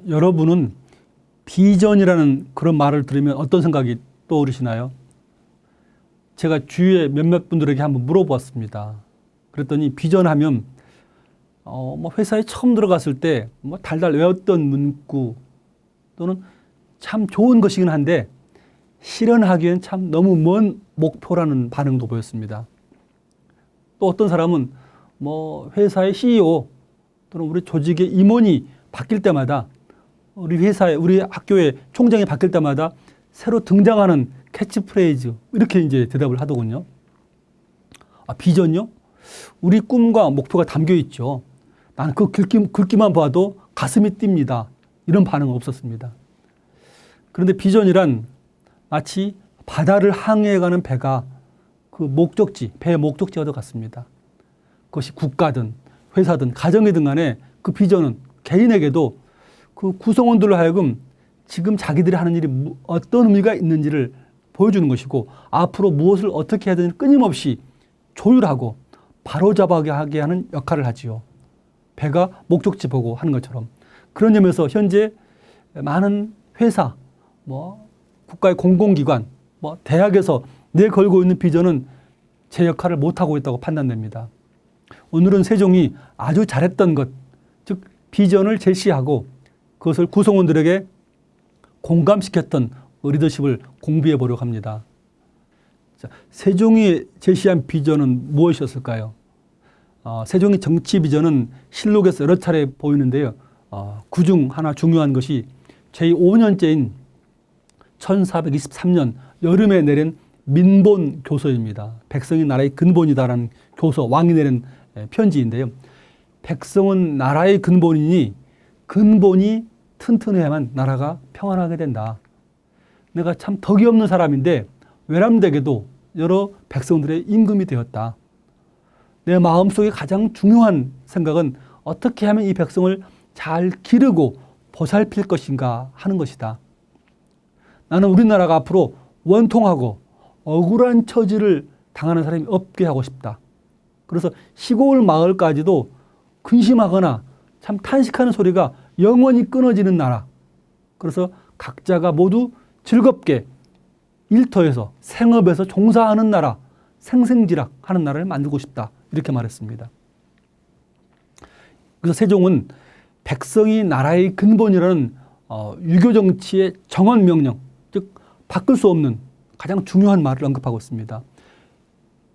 여러분은 비전이라는 그런 말을 들으면 어떤 생각이 떠오르시나요? 제가 주위에 몇몇 분들에게 한번 물어보았습니다. 그랬더니 비전하면 뭐 회사에 처음 들어갔을 때 뭐 달달 외웠던 문구 또는 참 좋은 것이긴 한데 실현하기엔 참 너무 먼 목표라는 반응도 보였습니다. 또 어떤 사람은 뭐 회사의 CEO 또는 우리 조직의 임원이 바뀔 때마다 우리 회사에 우리 학교의 총장이 바뀔 때마다 새로 등장하는 캐치프레이즈 이렇게 이제 대답을 하더군요. 비전요? 우리 꿈과 목표가 담겨 있죠. 나는 그 글귀만 봐도 가슴이 뜁니다. 이런 반응은 없었습니다. 그런데 비전이란 마치 바다를 항해해가는 배가 그 목적지, 배의 목적지와도 같습니다. 그것이 국가든 회사든 가정이든 간에 그 비전은 개인에게도 그 구성원들로 하여금 지금 자기들이 하는 일이 어떤 의미가 있는지를 보여주는 것이고 앞으로 무엇을 어떻게 해야 되는지 끊임없이 조율하고 바로잡아게 하는 역할을 하지요. 배가 목적지 보고 하는 것처럼. 그런 점에서 현재 많은 회사, 뭐 국가의 공공기관, 뭐 대학에서 내걸고 있는 비전은 제 역할을 못하고 있다고 판단됩니다. 오늘은 세종이 아주 잘했던 것, 즉 비전을 제시하고 그것을 구성원들에게 공감시켰던 리더십을 공부해 보려고 합니다. 자, 세종이 제시한 비전은 무엇이었을까요? 세종의 정치 비전은 실록에서 여러 차례 보이는데요. 그중 하나 중요한 것이 제5년째인 1423년 여름에 내린 민본 교서입니다. 백성이 나라의 근본이다라는 교서, 왕이 내린 편지인데요. 백성은 나라의 근본이니 근본이 튼튼해야만 나라가 평안하게 된다. 내가 참 덕이 없는 사람인데 외람되게도 여러 백성들의 임금이 되었다. 내 마음속에 가장 중요한 생각은 어떻게 하면 이 백성을 잘 기르고 보살필 것인가 하는 것이다. 나는 우리나라가 앞으로 원통하고 억울한 처지를 당하는 사람이 없게 하고 싶다. 그래서 시골 마을까지도 근심하거나 참 탄식하는 소리가 영원히 끊어지는 나라. 그래서 각자가 모두 즐겁게 일터에서 생업에서 종사하는 나라, 생생지락 하는 나라를 만들고 싶다. 이렇게 말했습니다. 그래서 세종은 백성이 나라의 근본이라는 유교 정치의 정언 명령, 즉 바꿀 수 없는 가장 중요한 말을 언급하고 있습니다.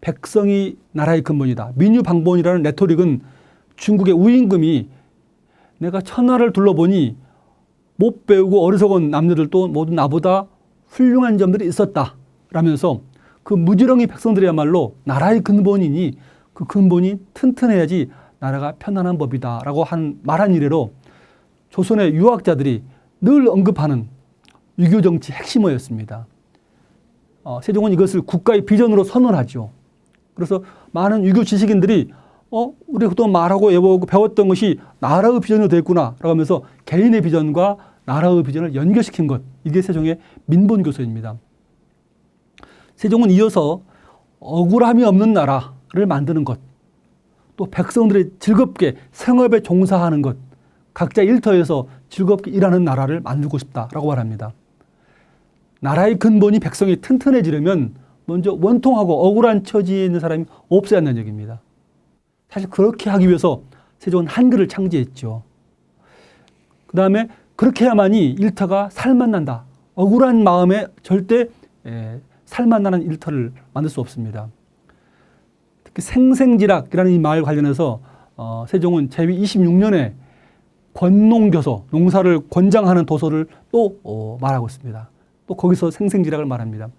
백성이 나라의 근본이다. 민유방본이라는 레토릭은 중국의 우임금이 내가 천하를 둘러보니 못 배우고 어리석은 남녀들도 모두 나보다 훌륭한 점들이 있었다 라면서 그 무지렁이 백성들이야말로 나라의 근본이니 그 근본이 튼튼해야지 나라가 편안한 법이다 라고 말한 이래로 조선의 유학자들이 늘 언급하는 유교 정치 핵심어였습니다. 세종은 이것을 국가의 비전으로 선언하죠. 그래서 많은 유교 지식인들이 우리 그동안 말하고 외우고 배웠던 것이 나라의 비전으로 됐구나 라고 하면서 개인의 비전과 나라의 비전을 연결시킨 것, 이게 세종의 민본교서입니다. 세종은 이어서 억울함이 없는 나라를 만드는 것, 또 백성들이 즐겁게 생업에 종사하는 것, 각자 일터에서 즐겁게 일하는 나라를 만들고 싶다라고 말합니다. 나라의 근본이 백성이 튼튼해지려면 먼저 원통하고 억울한 처지에 있는 사람이 없어야 한다는 얘기입니다. 사실 그렇게 하기 위해서 세종은 한글을 창제했죠. 그 다음에 그렇게 해야만이 일터가 살맛난다. 억울한 마음에 절대 살맛나는 일터를 만들 수 없습니다. 특히 생생지락이라는 이 말 관련해서 세종은 제위 26년에 권농교서, 농사를 권장하는 도서를 또 말하고 있습니다. 또 거기서 생생지락을 말합니다.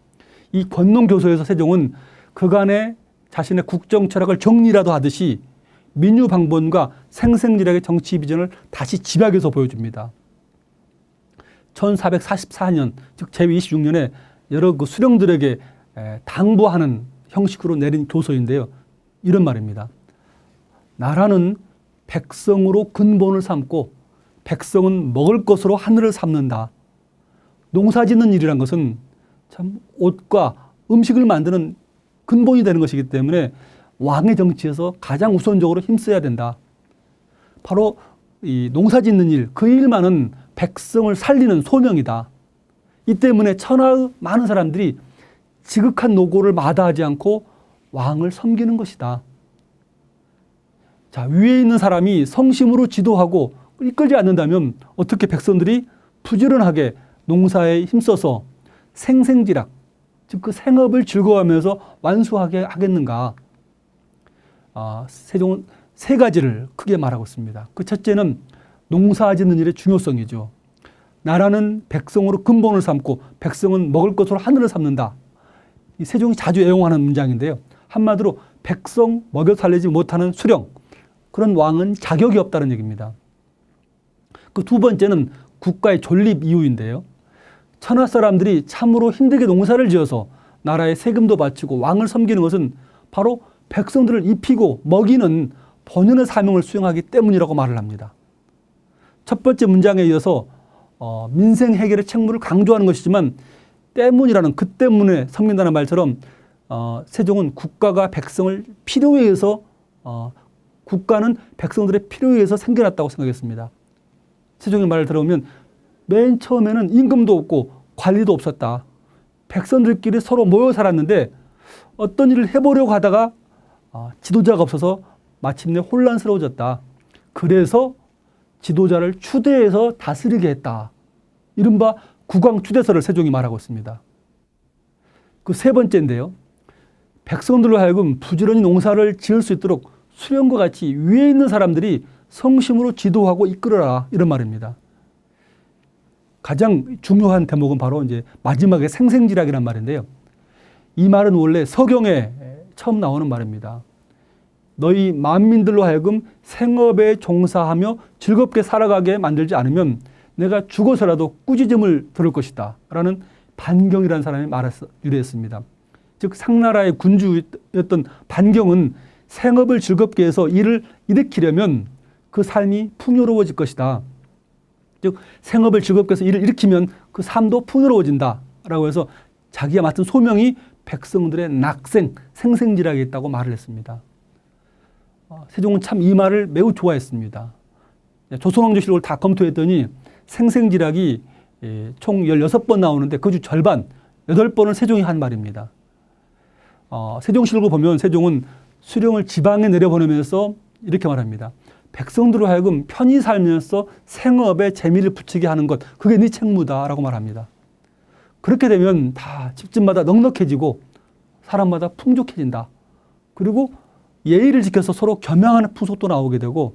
이 권농교서에서 세종은 그간의 자신의 국정 철학을 정리라도 하듯이 민유방본과 생생지락의 정치 비전을 다시 집약해서 보여줍니다. 1444년, 즉 제위 26년에 여러 그 수령들에게 당부하는 형식으로 내린 교서인데요. 이런 말입니다. 나라는 백성으로 근본을 삼고 백성은 먹을 것으로 하늘을 삼는다. 농사 짓는 일이란 것은 참 옷과 음식을 만드는 근본이 되는 것이기 때문에 왕의 정치에서 가장 우선적으로 힘써야 된다. 바로 이 농사 짓는 일, 그 일만은 백성을 살리는 소명이다. 이 때문에 천하의 많은 사람들이 지극한 노고를 마다하지 않고 왕을 섬기는 것이다. 자, 위에 있는 사람이 성심으로 지도하고 이끌지 않는다면 어떻게 백성들이 부지런하게 농사에 힘써서 생생지락, 즉 그 생업을 즐거워하면서 완수하게 하겠는가? 세종은 세 가지를 크게 말하고 있습니다. 그 첫째는 농사 짓는 일의 중요성이죠. 나라는 백성으로 근본을 삼고 백성은 먹을 것으로 하늘을 삼는다. 이 세종이 자주 애용하는 문장인데요. 한마디로 백성 먹여 살리지 못하는 수령, 그런 왕은 자격이 없다는 얘기입니다. 그 두 번째는 국가의 존립 이유인데요. 천하 사람들이 참으로 힘들게 농사를 지어서 나라에 세금도 바치고 왕을 섬기는 것은 바로 백성들을 입히고 먹이는 본연의 사명을 수행하기 때문이라고 말을 합니다. 첫 번째 문장에 이어서 민생 해결의 책무를 강조하는 것이지만 때문이라는 그 때문에 섬긴다는 말처럼 세종은 국가가 백성을 필요에 의해서 국가는 백성들의 필요에 의해서 생겨났다고 생각했습니다. 세종의 말을 들어보면 맨 처음에는 임금도 없고 관리도 없었다. 백성들끼리 서로 모여 살았는데 어떤 일을 해보려고 하다가 지도자가 없어서 마침내 혼란스러워졌다. 그래서 지도자를 추대해서 다스리게 했다. 이른바 국왕추대설을 세종이 말하고 있습니다. 그 세 번째인데요. 백성들로 하여금 부지런히 농사를 지을 수 있도록 수령과 같이 위에 있는 사람들이 성심으로 지도하고 이끌어라, 이런 말입니다. 가장 중요한 대목은 바로 이제 마지막에 생생지락이란 말인데요. 이 말은 원래 서경에 처음 나오는 말입니다. 너희 만민들로 하여금 생업에 종사하며 즐겁게 살아가게 만들지 않으면 내가 죽어서라도 꾸짖음을 들을 것이다 라는 반경이라는 사람이 말해서 유래했습니다. 즉 상나라의 군주였던 반경은 생업을 즐겁게 해서 일을 일으키려면 그 삶이 풍요로워질 것이다. 즉 생업을 즐겁게 해서 일을 일으키면 그 삶도 풍요로워진다 라고 해서 자기가 맡은 소명이 백성들의 낙생, 생생지락에 있다고 말을 했습니다. 세종은 참 이 말을 매우 좋아했습니다. 조선왕조실록을 다 검토했더니 생생지락이 총 16번 나오는데 그 중 절반, 8번은 세종이 한 말입니다. 세종실록을 보면 세종은 수령을 지방에 내려보내면서 이렇게 말합니다. 백성들로 하여금 편히 살면서 생업에 재미를 붙이게 하는 것, 그게 네 책무다라고 말합니다. 그렇게 되면 다 집집마다 넉넉해지고 사람마다 풍족해진다. 그리고 예의를 지켜서 서로 겸양하는 풍속도 나오게 되고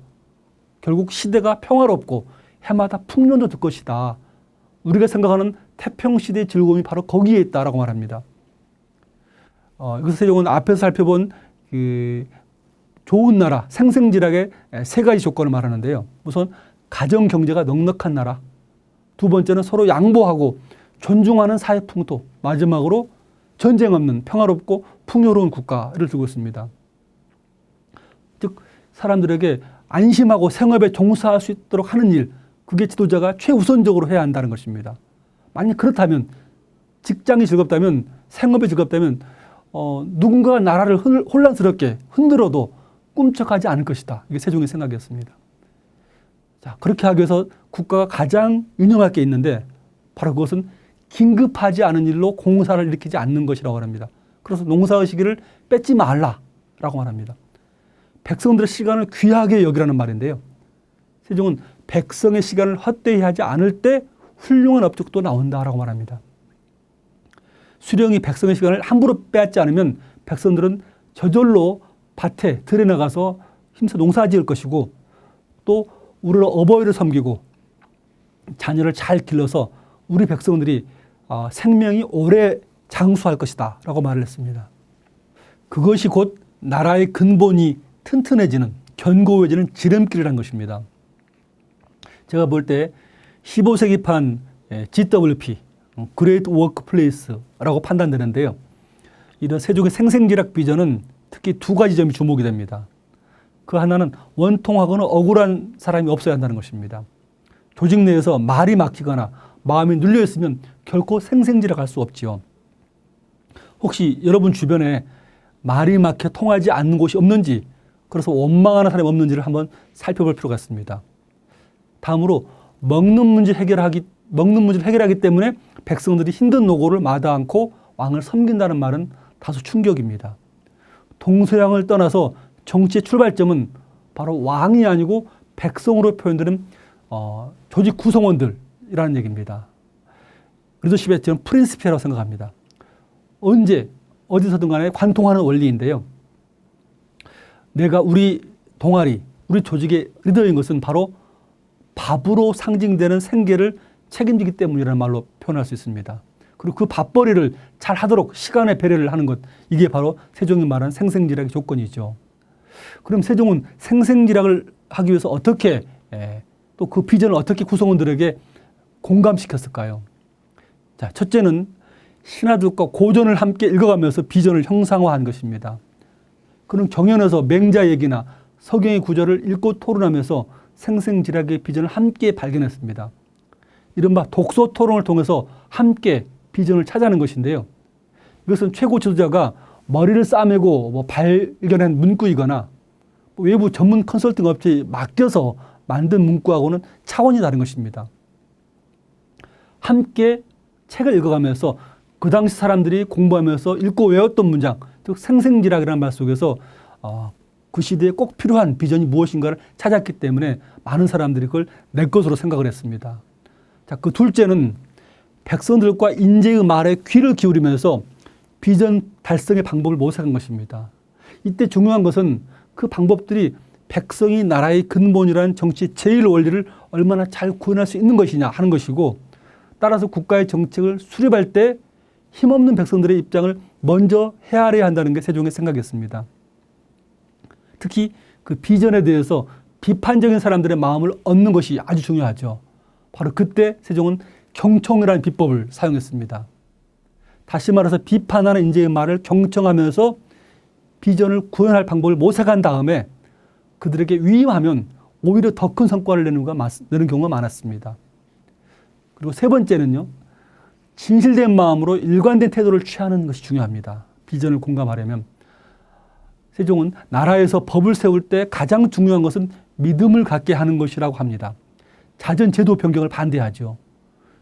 결국 시대가 평화롭고 해마다 풍년도 될 것이다. 우리가 생각하는 태평시대의 즐거움이 바로 거기에 있다라고 말합니다. 여기서 세종은 앞에서 살펴본 그 좋은 나라, 생생지락의 세 가지 조건을 말하는데요. 우선 가정 경제가 넉넉한 나라, 두 번째는 서로 양보하고 존중하는 사회 풍토, 마지막으로 전쟁 없는 평화롭고 풍요로운 국가를 두고 있습니다. 즉 사람들에게 안심하고 생업에 종사할 수 있도록 하는 일, 그게 지도자가 최우선적으로 해야 한다는 것입니다. 만약 그렇다면, 직장이 즐겁다면, 생업이 즐겁다면 누군가가 나라를 혼란스럽게 흔들어도 꿈쩍하지 않을 것이다. 이게 세종의 생각이었습니다. 자, 그렇게 하기 위해서 국가가 가장 유념할 게 있는데 바로 그것은 긴급하지 않은 일로 공사를 일으키지 않는 것이라고 합니다. 그래서 농사의 시기를 뺏지 말라라고 말합니다. 백성들의 시간을 귀하게 여기라는 말인데요. 세종은 백성의 시간을 헛되이 하지 않을 때 훌륭한 업적도 나온다라고 말합니다. 수령이 백성의 시간을 함부로 빼앗지 않으면 백성들은 저절로 밭에 들에 나가서 힘써 농사 지을 것이고 또 우리 어버이를 섬기고 자녀를 잘 길러서 우리 백성들이 생명이 오래 장수할 것이다 라고 말을 했습니다. 그것이 곧 나라의 근본이 튼튼해지는, 견고해지는 지름길이라는 것입니다. 제가 볼 때 15세기판 GWP, Great Workplace라고 판단되는데요. 이런 세종의 생생지락 비전은 특히 두 가지 점이 주목이 됩니다. 그 하나는 원통하거나 억울한 사람이 없어야 한다는 것입니다. 조직 내에서 말이 막히거나 마음이 눌려 있으면 결코 생생지락할 수 없지요. 혹시 여러분 주변에 말이 막혀 통하지 않는 곳이 없는지, 그래서 원망하는 사람이 없는지를 한번 살펴볼 필요가 있습니다. 다음으로 먹는 문제를 해결하기 때문에 백성들이 힘든 노고를 마다 않고 왕을 섬긴다는 말은 다소 충격입니다. 동서양을 떠나서 정치의 출발점은 바로 왕이 아니고 백성으로 표현되는 조직 구성원들이라는 얘기입니다. 리더십의 저는 프린시피라고 생각합니다. 언제 어디서든 간에 관통하는 원리인데요. 내가 우리 동아리, 우리 조직의 리더인 것은 바로 밥으로 상징되는 생계를 책임지기 때문이라는 말로 표현할 수 있습니다. 그리고 그 밥벌이를 잘 하도록 시간의 배려를 하는 것, 이게 바로 세종이 말하는 생생지락의 조건이죠. 그럼 세종은 생생지락을 하기 위해서 어떻게 또 그 비전을 어떻게 구성원들에게 공감시켰을까요? 자, 첫째는 신하들과 고전을 함께 읽어가면서 비전을 형상화한 것입니다. 그는 경연에서 맹자 얘기나 서경의 구절을 읽고 토론하면서 생생지락의 비전을 함께 발견했습니다. 이른바 독서 토론을 통해서 함께 비전을 찾아내는 것인데요. 이것은 최고 지도자가 머리를 싸매고 발견한 문구이거나 외부 전문 컨설팅 업체에 맡겨서 만든 문구하고는 차원이 다른 것입니다. 함께 책을 읽어가면서 그 당시 사람들이 공부하면서 읽고 외웠던 문장, 즉 생생지락이라는 말 속에서 그 시대에 꼭 필요한 비전이 무엇인가를 찾았기 때문에 많은 사람들이 그걸 내 것으로 생각을 했습니다. 자, 그 둘째는 백성들과 인재의 말에 귀를 기울이면서 비전 달성의 방법을 모색한 것입니다. 이때 중요한 것은 그 방법들이 백성이 나라의 근본이라는 정치의 제일 원리를 얼마나 잘 구현할 수 있는 것이냐 하는 것이고, 따라서 국가의 정책을 수립할 때 힘없는 백성들의 입장을 먼저 헤아려야 한다는 게 세종의 생각이었습니다. 특히 그 비전에 대해서 비판적인 사람들의 마음을 얻는 것이 아주 중요하죠. 바로 그때 세종은 경청이라는 비법을 사용했습니다. 다시 말해서 비판하는 인재의 말을 경청하면서 비전을 구현할 방법을 모색한 다음에 그들에게 위임하면 오히려 더 큰 성과를 내는 경우가 많았습니다. 그리고 세 번째는요, 진실된 마음으로 일관된 태도를 취하는 것이 중요합니다. 비전을 공감하려면. 세종은 나라에서 법을 세울 때 가장 중요한 것은 믿음을 갖게 하는 것이라고 합니다. 잦은 제도 변경을 반대하죠.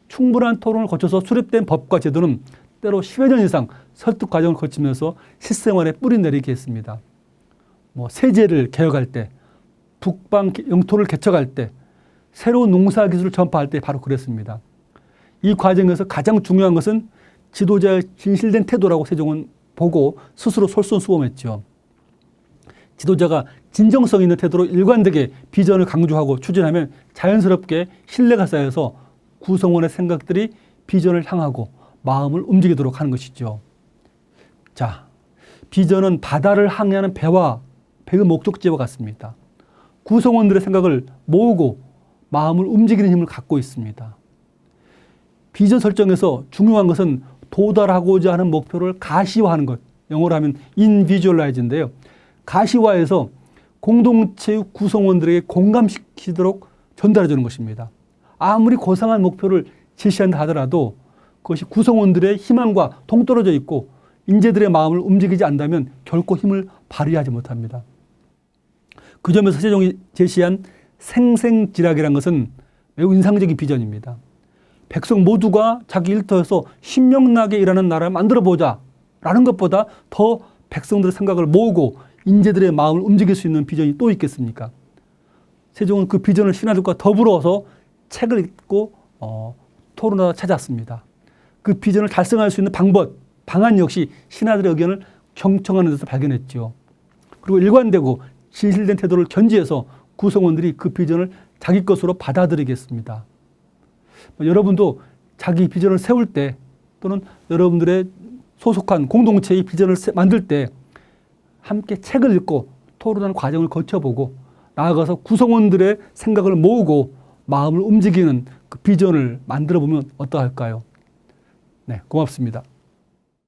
충분한 토론을 거쳐서 수립된 법과 제도는 때로 10여 년 이상 설득 과정을 거치면서 실생활에 뿌리 내리게 했습니다. 세제를 개혁할 때, 북방 영토를 개척할 때, 새로운 농사 기술을 전파할 때 바로 그랬습니다. 이 과정에서 가장 중요한 것은 지도자의 진실된 태도라고 세종은 보고 스스로 솔선수범했죠. 지도자가 진정성 있는 태도로 일관되게 비전을 강조하고 추진하면 자연스럽게 신뢰가 쌓여서 구성원의 생각들이 비전을 향하고 마음을 움직이도록 하는 것이죠. 자, 비전은 바다를 항해하는 배의 목적지와 같습니다. 구성원들의 생각을 모으고 마음을 움직이는 힘을 갖고 있습니다. 비전 설정에서 중요한 것은 도달하고자 하는 목표를 가시화하는 것, 영어로 하면 인비주얼라이즈인데요. 가시화해서 공동체의 구성원들에게 공감시키도록 전달해 주는 것입니다. 아무리 고상한 목표를 제시한다 하더라도 그것이 구성원들의 희망과 동떨어져 있고 인재들의 마음을 움직이지 않는다면 결코 힘을 발휘하지 못합니다. 그 점에서 세종이 제시한 생생지락이라는 것은 매우 인상적인 비전입니다. 백성 모두가 자기 일터에서 신명나게 일하는 나라를 만들어보자 라는 것보다 더 백성들의 생각을 모으고 인재들의 마음을 움직일 수 있는 비전이 또 있겠습니까? 세종은 그 비전을 신하들과 더불어서 책을 읽고 토론하다 찾았습니다. 그 비전을 달성할 수 있는 방안 역시 신하들의 의견을 경청하는 데서 발견했죠. 그리고 일관되고 진실된 태도를 견지해서 구성원들이 그 비전을 자기 것으로 받아들이겠습니다. 여러분도 자기 비전을 세울 때 또는 여러분들의 소속한 공동체의 비전을 만들 때 함께 책을 읽고 토론하는 과정을 거쳐보고 나아가서 구성원들의 생각을 모으고 마음을 움직이는 그 비전을 만들어 보면 어떠할까요? 네, 고맙습니다.